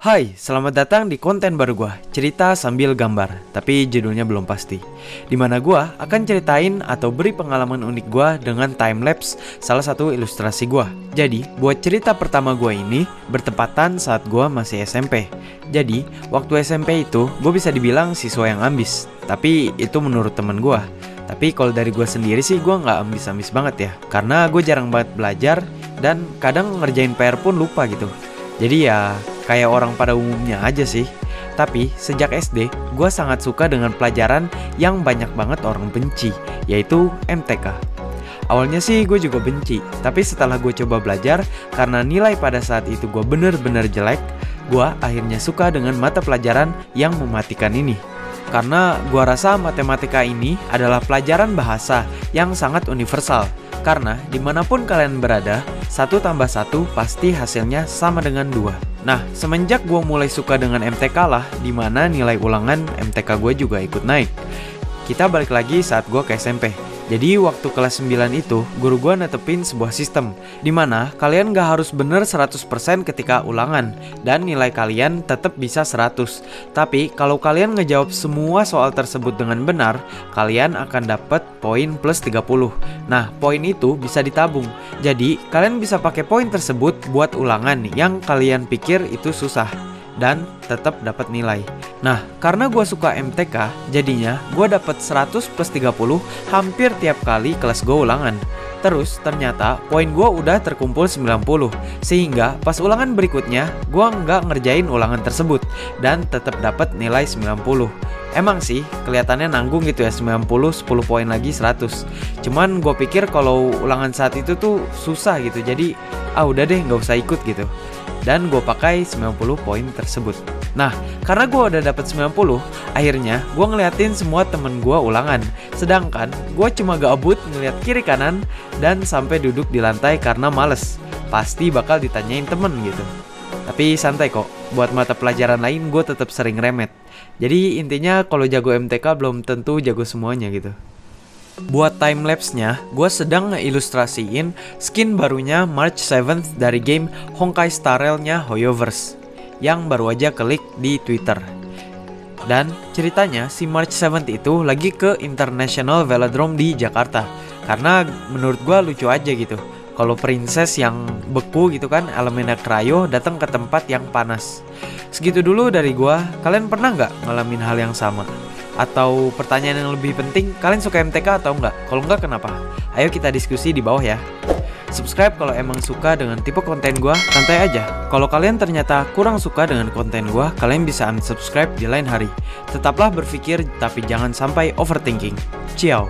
Hai, selamat datang di konten baru gua, cerita sambil gambar, tapi judulnya belum pasti. Dimana gua akan ceritain atau beri pengalaman unik gua dengan timelapse salah satu ilustrasi gua. Jadi, buat cerita pertama gua ini bertepatan saat gua masih SMP. Jadi, waktu SMP itu gua bisa dibilang siswa yang ambis, tapi itu menurut temen gua. Tapi kalau dari gua sendiri sih gua nggak ambis-ambis banget ya, karena gue jarang banget belajar dan kadang ngerjain PR pun lupa gitu. Jadi ya kayak orang pada umumnya aja sih. Tapi sejak SD gue sangat suka dengan pelajaran yang banyak banget orang benci, yaitu MTK. Awalnya sih gue juga benci, tapi setelah gue coba belajar, karena nilai pada saat itu gue bener-bener jelek, gue akhirnya suka dengan mata pelajaran yang mematikan ini. Karena gue rasa matematika ini adalah pelajaran bahasa yang sangat universal. Karena dimanapun kalian berada, 1 tambah 1 pasti hasilnya sama dengan 2. Nah, semenjak gue mulai suka dengan MTK lah, dimana nilai ulangan MTK gue juga ikut naik. Kita balik lagi saat gue ke SMP. Jadi waktu kelas 9 itu, guru gue netepin sebuah sistem dimana kalian gak harus bener 100% ketika ulangan dan nilai kalian tetap bisa 100. Tapi kalau kalian ngejawab semua soal tersebut dengan benar, kalian akan dapat poin plus 30. Nah, poin itu bisa ditabung. Jadi kalian bisa pakai poin tersebut buat ulangan yang kalian pikir itu susah dan tetap dapat nilai. Nah, karena gue suka MTK, jadinya gue dapat 100 plus 30 hampir tiap kali kelas gue ulangan. Terus ternyata poin gue udah terkumpul 90, sehingga pas ulangan berikutnya gue nggak ngerjain ulangan tersebut dan tetap dapat nilai 90. Emang sih kelihatannya nanggung gitu ya, 90, 10 poin lagi 100. Cuman gue pikir kalau ulangan saat itu tuh susah gitu, jadi udah deh nggak usah ikut gitu. Dan gue pakai 90 poin tersebut. Nah, karena gue udah dapet 90, akhirnya gue ngeliatin semua temen gue ulangan. Sedangkan gue cuma gabut ngeliat kiri kanan dan sampai duduk di lantai karena males. Pasti bakal ditanyain temen gitu. Tapi santai kok, buat mata pelajaran lain gue tetap sering remet. Jadi intinya kalau jago MTK belum tentu jago semuanya gitu. Buat timelapse-nya, gue sedang ngeilustrasiin skin barunya March 7th dari game Honkai Star Rail-nya Hoyoverse yang baru aja klik di Twitter. Dan ceritanya si March 7th itu lagi ke International Velodrome di Jakarta. Karena menurut gue lucu aja gitu, kalau princess yang beku gitu kan, elemennya cryo, datang ke tempat yang panas. Segitu dulu dari gue. Kalian pernah nggak ngalamin hal yang sama? Atau pertanyaan yang lebih penting, kalian suka MTK atau enggak? Kalau enggak, kenapa? Ayo kita diskusi di bawah ya. Subscribe kalau emang suka dengan tipe konten gua, santai aja. Kalau kalian ternyata kurang suka dengan konten gua, kalian bisa unsubscribe di lain hari. Tetaplah berpikir, tapi jangan sampai overthinking. Ciao.